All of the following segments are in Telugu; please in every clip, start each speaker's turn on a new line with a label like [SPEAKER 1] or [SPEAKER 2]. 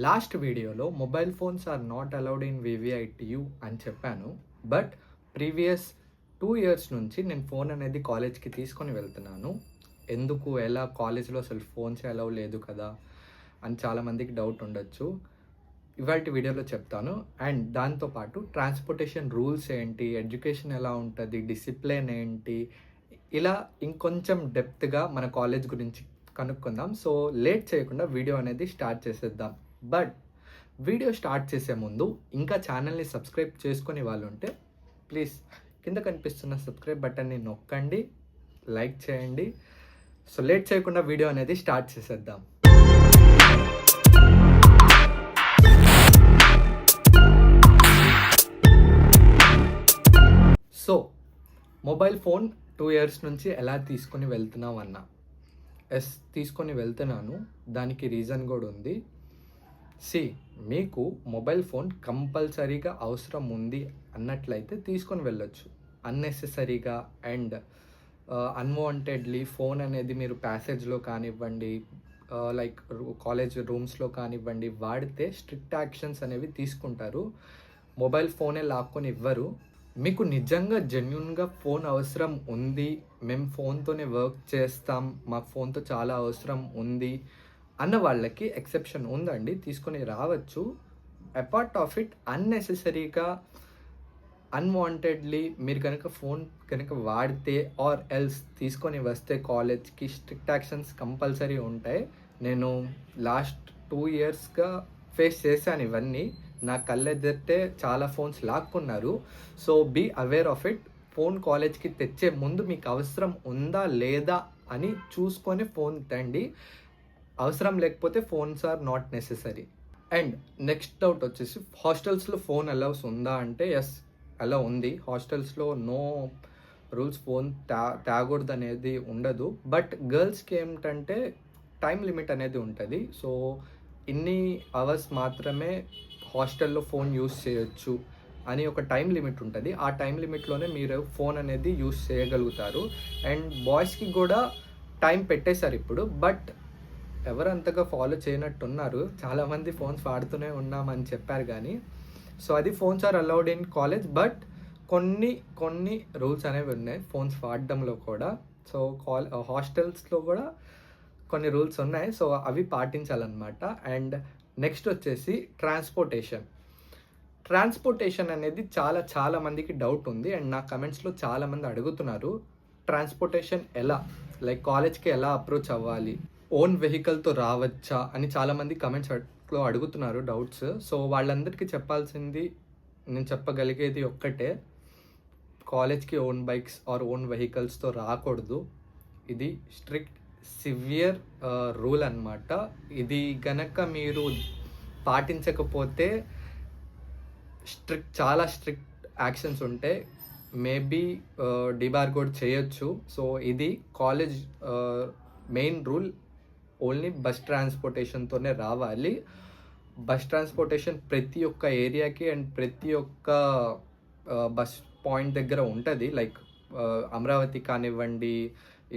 [SPEAKER 1] లాస్ట్ వీడియోలో mobile phones are not allowed in VVITU అని చెప్పాను. బట్ ప్రీవియస్ 2 ఇయర్స్ నుంచి నేను ఫోన్ అనేది కాలేజ్కి తీసుకొని వెళ్తున్నాను. ఎందుకు, ఎలా, కాలేజ్లో అసలు ఫోన్స్ అలౌ లేదు కదా అని చాలామందికి డౌట్ ఉండొచ్చు. ఇవాల్టి వీడియోలో చెప్తాను. అండ్ దాంతోపాటు ట్రాన్స్పోర్టేషన్ రూల్స్ ఏంటి, ఎడ్యుకేషన్ ఎలా ఉంటుంది, డిసిప్లిన్ ఏంటి, ఇలా ఇంకొంచెం డెప్త్గా మన కాలేజ్ గురించి కనుక్కుందాం. సో లేట్ చేయకుండా వీడియో అనేది స్టార్ట్ చేసేద్దాం. బట్ వీడియో స్టార్ట్ చేసే ముందు ఇంకా ఛానల్ని సబ్స్క్రైబ్ చేసుకునే వాళ్ళు ఉంటే ప్లీజ్ కింద కనిపిస్తున్న సబ్స్క్రైబ్ బటన్ని నొక్కండి, లైక్ చేయండి. సో లేట్ చేయకుండా వీడియో అనేది స్టార్ట్ చేసేద్దాం. సో మొబైల్ ఫోన్ 2 ఇయర్స్ నుంచి ఎలా తీసుకొని వెళ్తున్నావు అన్న. తీసుకొని వెళ్తున్నాను, దానికి రీజన్ కూడా ఉంది. మీకు మొబైల్ ఫోన్ కంపల్సరీగా అవసరం ఉంది అన్నట్లయితే తీసుకొని వెళ్ళొచ్చు. అన్నెసెసరీగా అండ్ అన్వాంటెడ్లీ ఫోన్ అనేది మీరు ప్యాసేజ్లో కానివ్వండి, లైక్ కాలేజ్ రూమ్స్లో కానివ్వండి వాడితే స్ట్రిక్ట్ యాక్షన్స్ అనేవి తీసుకుంటారు. మొబైల్ ఫోనే లాక్కొని ఇవ్వరు. మీకు నిజంగా జెన్యున్గా ఫోన్ అవసరం ఉంది, మేము ఫోన్తోనే వర్క్ చేస్తాం, మాకు ఫోన్తో చాలా అవసరం ఉంది అన్న వాళ్ళకి ఎక్సెప్షన్ ఉందండి, తీసుకొని రావచ్చు. అపార్ట్ ఆఫ్ ఇట్ అన్నెసెసరీగా అన్వాంటెడ్లీ మీరు కనుక ఫోన్ కనుక వాడితే ఆర్ ఎల్స్ తీసుకొని వస్తే కాలేజ్కి స్ట్రిక్ట్ యాక్షన్స్ కంపల్సరీ ఉంటాయి. నేను లాస్ట్ 2 ఇయర్స్గా ఫేస్ చేశాను ఇవన్నీ. నా కళ్ళెదిరితే చాలా ఫోన్స్ లాక్కున్నారు. So be aware of it. Phone కాలేజ్కి తెచ్చే ముందు మీకు అవసరం ఉందా లేదా అని చూసుకొని ఫోన్ తండి. అవసరం లేకపోతే phones are not necessary. And next doubt వచ్చేసి, హాస్టల్స్లో ఫోన్ అలౌస్ ఉందా అంటే ఎస్, అలా ఉంది. హాస్టల్స్లో నో రూల్స్, ఫోన్ తేగూడదు అనేది ఉండదు. బట్ గర్ల్స్కి ఏమిటంటే టైం లిమిట్ అనేది ఉంటుంది. సో ఇన్ని అవర్స్ మాత్రమే హాస్టల్లో ఫోన్ యూస్ చేయొచ్చు అని ఒక టైం లిమిట్ ఉంటుంది. ఆ టైం లిమిట్లోనే మీరు ఫోన్ అనేది యూస్ చేయగలుగుతారు. అండ్ బాయ్స్కి కూడా టైం పెట్టేశారు ఇప్పుడు. బట్ ఎవరు అంతగా ఫాలో చేయనట్టున్నారు. చాలామంది ఫోన్స్ వాడుతూనే ఉన్నామని చెప్పారు కానీ. సో అది phones are allowed in college. But కొన్ని రూల్స్ అనేవి ఉన్నాయి ఫోన్స్ వాడడంలో కూడా. సో హాస్టల్స్లో కూడా కొన్ని రూల్స్ ఉన్నాయి. సో అవి పాటించాలన్నమాట. అండ్ నెక్స్ట్ వచ్చేసి ట్రాన్స్పోర్టేషన్ అనేది చాలా మందికి డౌట్ ఉంది. అండ్ నా కమెంట్స్లో చాలామంది అడుగుతున్నారు, ట్రాన్స్పోర్టేషన్ ఎలా, లైక్ కాలేజ్కి ఎలా అప్రోచ్ అవ్వాలి, ఓన్ వెహికల్తో రావచ్చా అని చాలామంది కమెంట్స్లో అడుగుతున్నారు డౌట్స్. సో వాళ్ళందరికీ చెప్పాల్సింది, నేను చెప్పగలిగేది ఒక్కటే, కాలేజ్కి ఓన్ బైక్స్ ఆర్ ఓన్ వెహికల్స్తో రాకూడదు. ఇది స్ట్రిక్ట్ సివియర్ రూల్ అన్నమాట. ఇది గనక మీరు పాటించకపోతే చాలా స్ట్రిక్ట్ యాక్షన్స్ ఉంటాయి. మేబీ డిబార్గోడ్ చేయొచ్చు. సో ఇది college main rule. Only bus ట్రాన్స్పోర్టేషన్తోనే రావాలి. బస్ ట్రాన్స్పోర్టేషన్ ప్రతి ఒక్క ఏరియాకి అండ్ ప్రతి ఒక్క బస్ పాయింట్ దగ్గర ఉంటుంది. లైక్ అమరావతి కానివ్వండి,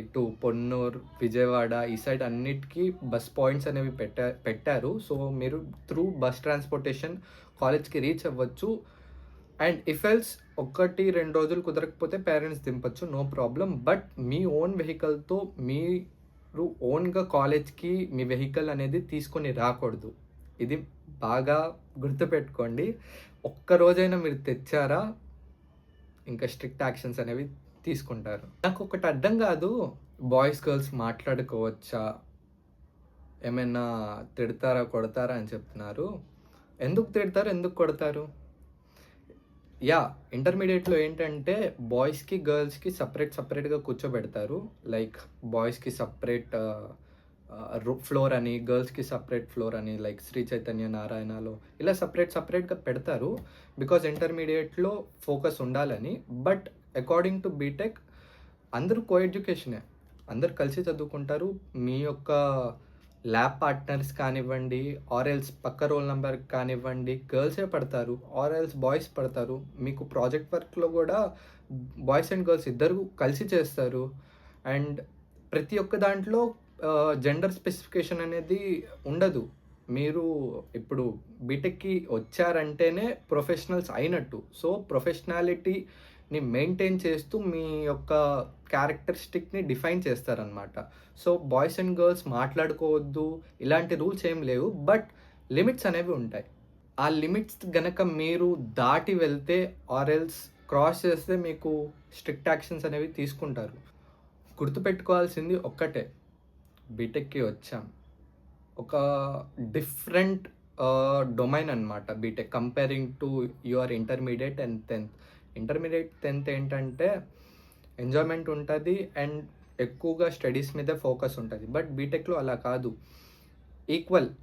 [SPEAKER 1] ఇటు పొన్నూరు, విజయవాడ, ఈ సైడ్ అన్నిటికీ బస్ పాయింట్స్ అనేవి పెట్టారు. సో మీరు త్రూ బస్ ట్రాన్స్పోర్టేషన్ కాలేజ్కి రీచ్ అవ్వచ్చు. అండ్ ఇఫ్ ఎల్స్ 1-2 రోజులు కుదరకపోతే పేరెంట్స్ దింపచ్చు, నో ప్రాబ్లం. బట్ మీ ఓన్ వెహికల్తో మీరు ఓన్గా కాలేజ్కి మీ వెహికల్ అనేది తీసుకొని రాకూడదు. ఇది బాగా గుర్తుపెట్టుకోండి. ఒక్కరోజైనా మీరు తెచ్చారా ఇంకా స్ట్రిక్ట్ యాక్షన్స్ అనేవి తీసుకుంటారు. నాకు ఒకటి అర్థం కాదు, బాయ్స్ గర్ల్స్ మాట్లాడుకోవచ్చా, ఏమైనా తిడతారా కొడతారా అని చెప్తున్నారు. ఎందుకు తిడతారు, ఎందుకు కొడతారు? ఇంటర్మీడియట్లో ఏంటంటే బాయ్స్కి గర్ల్స్కి సపరేట్గా కూర్చోబెడతారు. లైక్ బాయ్స్కి సపరేట్ ఫ్లోర్ అని, గర్ల్స్కి సపరేట్ ఫ్లోర్ అని, లైక్ శ్రీ చైతన్య నారాయణలో ఇలా సపరేట్గా పెడతారు. బికాజ్ ఇంటర్మీడియట్లో ఫోకస్ ఉండాలని. బట్ అకార్డింగ్ టు బీటెక్ అందరూ కో ఎడ్యుకేషనే, అందరు కలిసి చదువుకుంటారు. మీ యొక్క ల్యాబ్ పార్ట్నర్స్ కానివ్వండి, ఆర్ఎల్స్ పక్క రోల్ నెంబర్ కానివ్వండి, గర్ల్సే పడతారు, ఆర్ఎల్స్ బాయ్స్ పడతారు. మీకు ప్రాజెక్ట్ వర్క్లో కూడా బాయ్స్ అండ్ గర్ల్స్ ఇద్దరు కలిసి చేస్తారు. అండ్ ప్రతి ఒక్క దాంట్లో జెండర్ స్పెసిఫికేషన్ అనేది ఉండదు. మీరు ఇప్పుడు బీటెక్‌కి వచ్చారంటేనే ప్రొఫెషనల్స్ అయినట్టు. సో, ప్రొఫెషనాలిటీని మెయింటైన్ చేస్తూ మీ యొక్క క్యారెక్టరిస్టిక్‌ని డిఫైన్ చేస్తారనమాట. సో, బాయ్స్ అండ్ గర్ల్స్ మాట్లాడుకోవద్దు ఇలాంటి రూల్స్ ఏం లేవు. బట్ లిమిట్స్ అనేవి ఉంటాయి. ఆ లిమిట్స్ గనక మీరు దాటి వెళ్తే ఆర్ ఎల్స్ క్రాస్ చేస్తే మీకు స్ట్రిక్ట్ యాక్షన్స్ అనేవి తీసుకుంటారు. గుర్తుపెట్టుకోవాల్సింది ఒక్కటే, బీటెక్‌కి వచ్చాం. ఒక డిఫరెంట్ డొమైన్ అనమాట BTech comparing to your intermediate and 10th. Intermediate 10th ఏంటంటే ఎంజాయ్మెంట్ ఉంటుంది అండ్ ఎక్కువగా స్టడీస్ మీదే ఫోకస్ ఉంటుంది. బట్ బీటెక్లో అలా కాదు.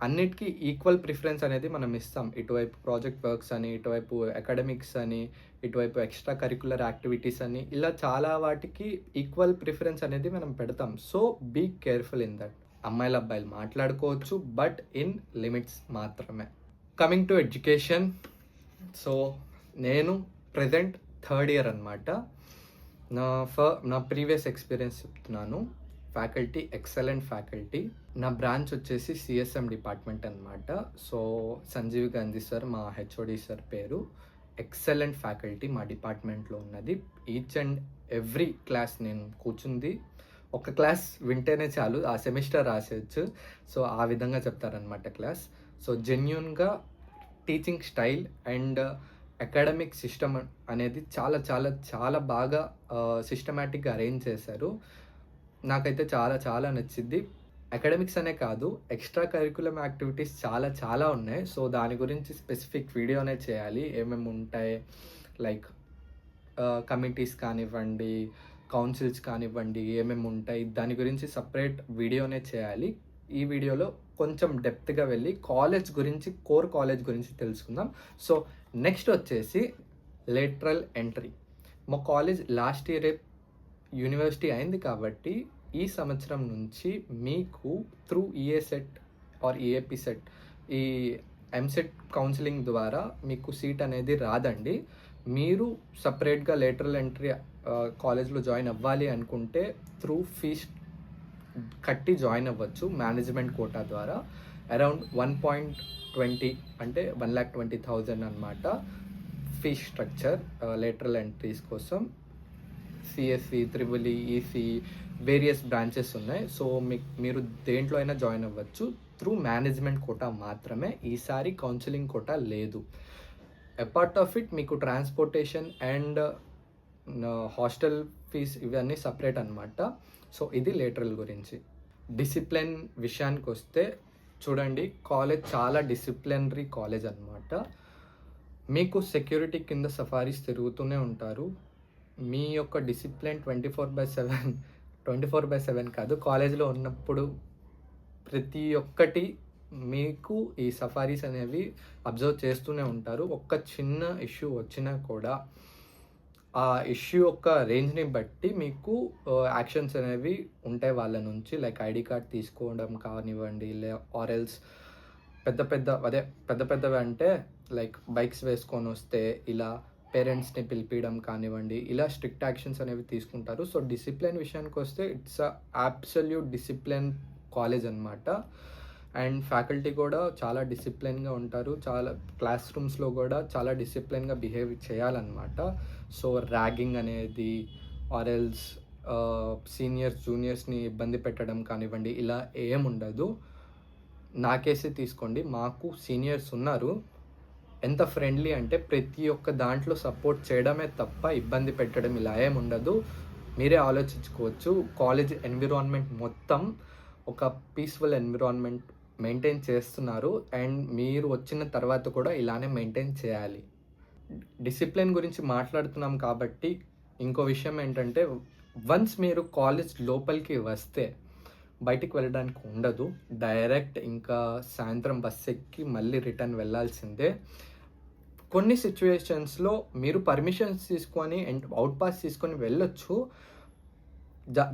[SPEAKER 1] అన్నిటికీ ఈక్వల్ ప్రిఫరెన్స్ అనేది మనం ఇస్తాం. ఇటువైపు ప్రాజెక్ట్ వర్క్స్ అని, ఇటువైపు అకాడమిక్స్ అని, ఇటువైపు ఎక్స్ట్రా కరిక్యులర్ యాక్టివిటీస్ అని, ఇలా చాలా వాటికి ఈక్వల్ ప్రిఫరెన్స్ అనేది మనం పెడతాం. So be careful in that. అమ్మాయిలు అబ్బాయిలు మాట్లాడుకోవచ్చు, బట్ ఇన్ లిమిట్స్ మాత్రమే. కమింగ్ టు ఎడ్యుకేషన్, సో నేను ప్రెజెంట్ థర్డ్ ఇయర్ అనమాట. నా ప్రీవియస్ ఎక్స్పీరియన్స్ చెప్తున్నాను. Faculty excellent faculty. నా బ్రాంచ్ వచ్చేసి సిఎస్ఎం డిపార్ట్మెంట్ అనమాట. సో సంజీవ్ గాంధీ సార్ మా హెచ్ఓడి సార్ పేరు. ఎక్సలెంట్ ఫ్యాకల్టీ మా డిపార్ట్మెంట్లో ఉన్నది. ఈచ్ అండ్ ఎవ్రీ క్లాస్ నేను కూర్చుంది ఒక క్లాస్ వింటేనే చాలు, ఆ సెమిస్టర్ రాసేయచ్చు. సో ఆ విధంగా చెప్తారనమాట క్లాస్. సో జెన్యూన్గా teaching style and academic system అనేది చాలా చాలా చాలా బాగా సిస్టమేటిక్గా అరేంజ్ చేశారు. నాకైతే చాలా చాలా నచ్చింది. అకాడమిక్స్ అనే కాదు, ఎక్స్ట్రా కరికులం యాక్టివిటీస్ చాలా చాలా ఉన్నాయి. సో దాని గురించి స్పెసిఫిక్ వీడియోనే చేయాలి. ఏమేమి ఉంటాయి, లైక్ కమిటీస్ కానివ్వండి, కౌన్సిల్స్ కానివ్వండి, ఏమేమి ఉంటాయి, దాని గురించి సపరేట్ వీడియోనే చేయాలి. ఈ వీడియోలో కొంచెం డెప్త్గా వెళ్ళి కాలేజ్ గురించి, కోర్ కాలేజ్ గురించి తెలుసుకుందాం. సో నెక్స్ట్ వచ్చేసి లేటరల్ ఎంట్రీ. మా కాలేజ్ లాస్ట్ ఇయరే యూనివర్సిటీ అయింది కాబట్టి ఈ సంవత్సరం నుంచి మీకు త్రూ ఈఏసెట్ ఆర్ ఈఏపీ సెట్, ఈ ఎంసెట్ కౌన్సిలింగ్ ద్వారా మీకు సీట్ అనేది రాదండి. మీరు సపరేట్గా లేటరల్ ఎంట్రీ కాలేజ్లో జాయిన్ అవ్వాలి అనుకుంటే త్రూ ఫీజ్ కట్టి జాయిన్ అవ్వచ్చు మేనేజ్మెంట్ కోటా ద్వారా. అరౌండ్ 1.20 అంటే 1,20,000 అనమాట ఫీజ్ స్ట్రక్చర్ లేటరల్ ఎంట్రీస్ కోసం. CSC, triple EC various branches ఉన్నాయి. సో మీరు దేంట్లో అయినా జాయిన్ అవ్వచ్చు. త్రూ మేనేజ్మెంట్ కోటా మాత్రమే, ఈసారి కౌన్సిలింగ్ కోటా లేదు. అపార్ట్ ఆఫ్ ఇట్ మీకు ట్రాన్స్పోర్టేషన్ అండ్ హాస్టల్ ఫీజ్ ఇవన్నీ సపరేట్ అనమాట. సో ఇది లేటరల్ గురించి. డిసిప్లిన్ విషయానికి వస్తే చూడండి, కాలేజ్ చాలా డిసిప్లినరీ కాలేజ్ అనమాట. మీకు సెక్యూరిటీ కింద సఫారీస్ తిరుగుతూనే ఉంటారు. మీ యొక్క డిసిప్లిన్ 24/7 కాదు, కాలేజ్లో ఉన్నప్పుడు ప్రతి ఒక్కటి మీకు ఈ సఫారీస్ అనేవి అబ్జర్వ్ చేస్తూనే ఉంటారు. ఒక్క చిన్న ఇష్యూ వచ్చినా కూడా ఆ ఇష్యూ యొక్క రేంజ్ని బట్టి మీకు యాక్షన్స్ అనేవి ఉంటాయి వాళ్ళ నుంచి. లైక్ ఐడి కార్డ్ తీసుకోవడం కానివ్వండి, ఆర్ ఎల్స్ పెద్ద పెద్దవి అంటే లైక్ బైక్స్ వేసుకొని వస్తే ఇలా పేరెంట్స్ని పిలిపించడం కానివ్వండి, ఇలా స్ట్రిక్ట్ యాక్షన్స్ అనేవి తీసుకుంటారు. సో డిసిప్లిన్ విషయానికి వస్తే ఇట్స్ అబ్సల్యూట్ డిసిప్లిన్ కాలేజ్ అనమాట. అండ్ ఫ్యాకల్టీ కూడా చాలా డిసిప్లిన్గా ఉంటారు. చాలా క్లాస్ రూమ్స్లో కూడా చాలా డిసిప్లిన్గా బిహేవ్ చేయాలన్నమాట. సో ర్యాగింగ్ అనేది ఆర్ ఎల్స్ సీనియర్స్ జూనియర్స్ని ఇబ్బంది పెట్టడం కానివ్వండి, ఇలా ఏముండదు. నా కేసే తీసుకోండి, మాకు సీనియర్స్ ఉన్నారు. ఎంత ఫ్రెండ్లీ అంటే ప్రతి ఒక్క దాంట్లో సపోర్ట్ చేయడమే తప్ప ఇబ్బంది పెట్టడం ఇలా ఏముండదు. మీరే ఆలోచించుకోవచ్చు. కాలేజ్ ఎన్విరాన్మెంట్ మొత్తం ఒక పీస్ఫుల్ ఎన్విరాన్మెంట్ మెయింటైన్ చేస్తున్నారు. అండ్ మీరు వచ్చిన తర్వాత కూడా ఇలానే మెయింటైన్ చేయాలి. డిసిప్లిన్ గురించి మాట్లాడుతున్నాం కాబట్టి ఇంకో విషయం ఏంటంటే, వన్స్ మీరు కాలేజ్ లోపలికి వస్తే బయటికి వెళ్ళడానికి ఉండదు. డైరెక్ట్ ఇంకా సాయంత్రం బస్ ఎక్కి మళ్ళీ రిటర్న్ వెళ్ళాల్సిందే. కొన్ని సిచ్యువేషన్స్లో మీరు పర్మిషన్స్ తీసుకొని అండ్ అవుట్ పాస్ తీసుకొని వెళ్ళొచ్చు.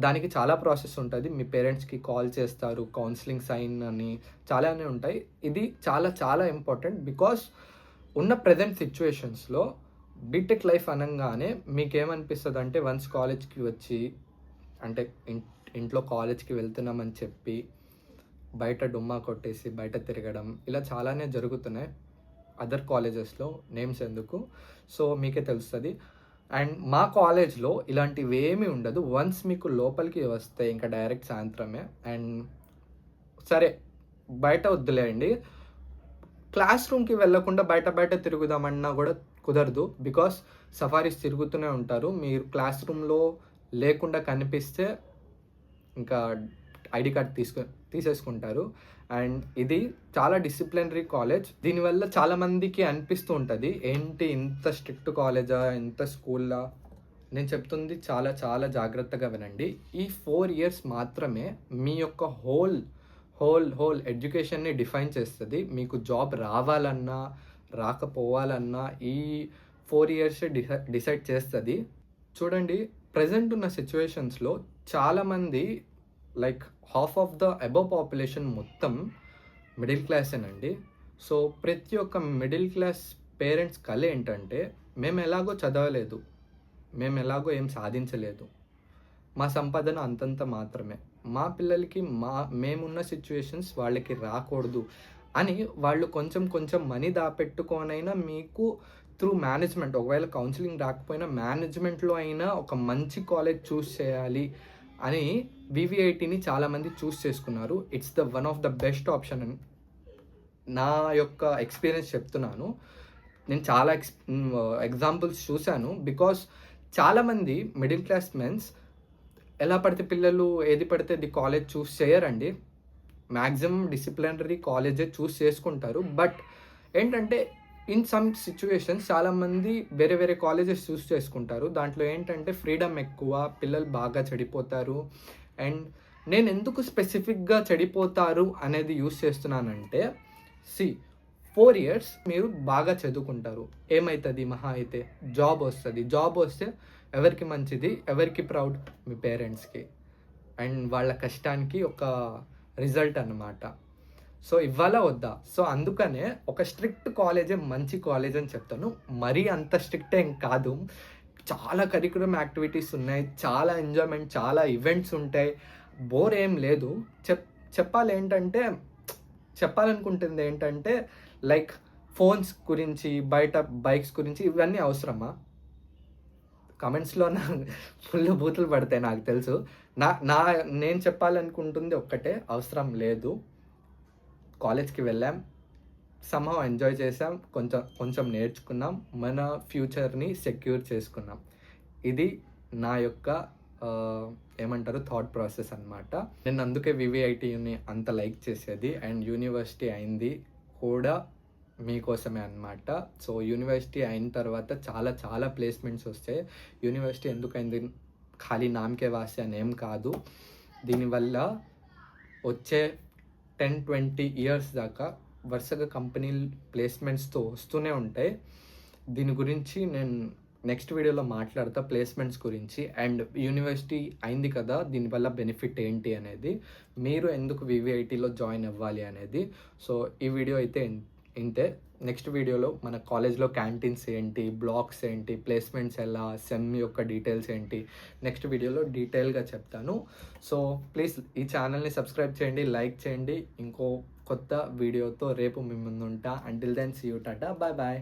[SPEAKER 1] దానికి చాలా ప్రాసెస్ ఉంటుంది. మీ పేరెంట్స్కి కాల్ చేస్తారు, కౌన్సిలింగ్ సైన్ అని చాలానే ఉంటాయి. ఇది చాలా చాలా ఇంపార్టెంట్. బికాస్ ఉన్న ప్రజెంట్ సిచ్యువేషన్స్లో బీటెక్ లైఫ్ అనగానే మీకేమనిపిస్తుంది అంటే, వన్స్ కాలేజ్కి వచ్చి అంటే ఇంట్లో కాలేజ్కి వెళ్తున్నామని చెప్పి బయట డుమ్మా కొట్టేసి బయట తిరగడం ఇలా చాలానే జరుగుతున్నాయి అదర్ కాలేజెస్లో, నేమ్స్ ఎందుకు, సో మీకే తెలుస్తుంది. అండ్ మా కాలేజ్లో ఇలాంటివి ఏమీ ఉండదు. వన్స్ మీకు లోపలికి వస్తే ఇంకా డైరెక్ట్ సాయంత్రమే. అండ్ సరే బయట వద్దులేండి, క్లాస్ రూమ్కి వెళ్ళకుండా బయట బయట తిరుగుదామన్నా కూడా కుదరదు. బికాస్ సఫారీస్ తిరుగుతూనే ఉంటారు. మీరు క్లాస్ రూమ్లో లేకుండా కనిపిస్తే ఇంకా ఐడి కార్డ్ తీసేసుకుంటారు. అండ్ ఇది చాలా డిసిప్లినరీ కాలేజ్. దీనివల్ల చాలామందికి అనిపిస్తూ ఉంటుంది, ఏంటి ఇంత స్ట్రిక్ట్ కాలేజా, ఇంత స్కూల్లా. నేను చెప్తుంది చాలా చాలా జాగ్రత్తగా వినండి. ఈ 4 years మాత్రమే మీ యొక్క హోల్ ఎడ్యుకేషన్ని డిఫైన్ చేస్తుంది. మీకు జాబ్ రావాలన్నా రాకపోవాలన్నా ఈ 4 years డిసైడ్ చేస్తుంది. చూడండి, ప్రజెంట్ ఉన్న సిచ్యువేషన్స్లో చాలామంది like half of the above population మొత్తం మిడిల్ క్లాసేనండి. సో ప్రతి ఒక్క మిడిల్ క్లాస్ పేరెంట్స్ కల ఏంటంటే, మేము ఎలాగో చదవలేదు, మేము ఎలాగో ఏం సాధించలేదు, మా సంపాదన అంతంత మాత్రమే, మా పిల్లలకి మేమున్న సిచ్యువేషన్స్ వాళ్ళకి రాకూడదు అని వాళ్ళు కొంచెం కొంచెం మనీ దాపెట్టుకోనైనా మీకు త్రూ మేనేజ్మెంట్, ఒకవేళ కౌన్సిలింగ్ రాకపోయినా మేనేజ్మెంట్లో అయినా ఒక మంచి కాలేజ్ చూస్ చేయాలి అని వివిఐటిని చాలామంది చూస్ చేసుకున్నారు. It's the one of the best option అని నా యొక్క ఎక్స్పీరియన్స్ చెప్తున్నాను. నేను చాలా ఎగ్జాంపుల్స్ చూశాను. బికాస్ చాలామంది మిడిల్ క్లాస్ మెన్స్ ఎలా పడితే పిల్లలు ఏది పడితే అది కాలేజ్ చూస్ చేయరండి. మ్యాక్సిమం డిసిప్లినరీ కాలేజే చూస్ చేసుకుంటారు. బట్ ఏంటంటే ఇన్ సమ్ సిచ్యువేషన్స్ చాలామంది వేరే వేరే కాలేజెస్ చూస్ చేసుకుంటారు. దాంట్లో ఏంటంటే ఫ్రీడమ్ ఎక్కువ, పిల్లలు బాగా చెడిపోతారు. అండ్ నేను ఎందుకు స్పెసిఫిక్గా చెడిపోతారు అనేది యూస్ చేస్తున్నానంటే, 4 years మీరు బాగా చదువుకుంటారు, ఏమవుతుంది, మహా అయితే జాబ్ వస్తుంది. జాబ్ వస్తే ఎవరికి మంచిది, ఎవరికి ప్రౌడ్, మీ పేరెంట్స్కి అండ్ వాళ్ళ కష్టానికి ఒక రిజల్ట్ అన్నమాట. సో ఇవ్వాలా వద్దా? సో అందుకనే ఒక స్ట్రిక్ట్ కాలేజే మంచి కాలేజ్ అని చెప్తాను. మరీ అంత స్ట్రిక్ట్ ఏం కాదు, చాలా కరికులం యాక్టివిటీస్ ఉన్నాయి, చాలా ఎంజాయ్మెంట్, చాలా ఈవెంట్స్ ఉంటాయి, బోర్ ఏం లేదు. చెప్పాలనుకుంటుంది ఏంటంటే లైక్ ఫోన్స్ గురించి, బయట బైక్స్ గురించి, ఇవన్నీ అవసరమా? కమెంట్స్లో ఫుల్ బూతులు పడతాయి నాకు తెలుసు. నేను చెప్పాలనుకుంటుంది ఒక్కటే, అవసరం లేదు. కాలేజ్కి వెళ్ళాం, సమ్హౌ ఎంజాయ్ చేసాం, కొంచెం నేర్చుకున్నాం, మన ఫ్యూచర్ని సెక్యూర్ చేసుకున్నాం. ఇది నా యొక్క ఏమంటారు థాట్ ప్రాసెస్ అనమాట. నేను అందుకే వివిఐటిని అంత లైక్ చేసేది. అండ్ యూనివర్సిటీ అయింది కూడా మీకోసమే అనమాట. సో యూనివర్సిటీ అయిన తర్వాత చాలా చాలా ప్లేస్మెంట్స్ వస్తాయి. యూనివర్సిటీ ఎందుకైంది ఖాళీ నామకే వాస్తే అని ఏం కాదు. దీనివల్ల వచ్చే 10-20 years దాకా వరుసగా కంపెనీలు ప్లేస్మెంట్స్తో వస్తూనే ఉంటాయి. దీని గురించి నేను నెక్స్ట్ వీడియోలో మాట్లాడతా, ప్లేస్మెంట్స్ గురించి. అండ్ యూనివర్సిటీ అయింది కదా, దీనివల్ల బెనిఫిట్ ఏంటి అనేది, మీరు ఎందుకు వివిఐటీలో జాయిన్ అవ్వాలి అనేది. సో ఈ వీడియో అయితే ఇంతే. నెక్స్ట్ వీడియోలో మన కాలేజ్లో క్యాంటీన్స్ ఏంటి, బ్లాక్స్ ఏంటి, ప్లేస్మెంట్స్ ఎలా, సెమ్ యొక్క డీటెయిల్స్ ఏంటి, నెక్స్ట్ వీడియోలో డీటెయిల్గా చెప్తాను. సో ప్లీజ్ ఈ ఛానల్ని సబ్స్క్రైబ్ చేయండి, లైక్ చేయండి. ఇంకో కొత్త వీడియోతో రేపు మీ ముందు ఉంటా. Until then see you, tata, bye bye.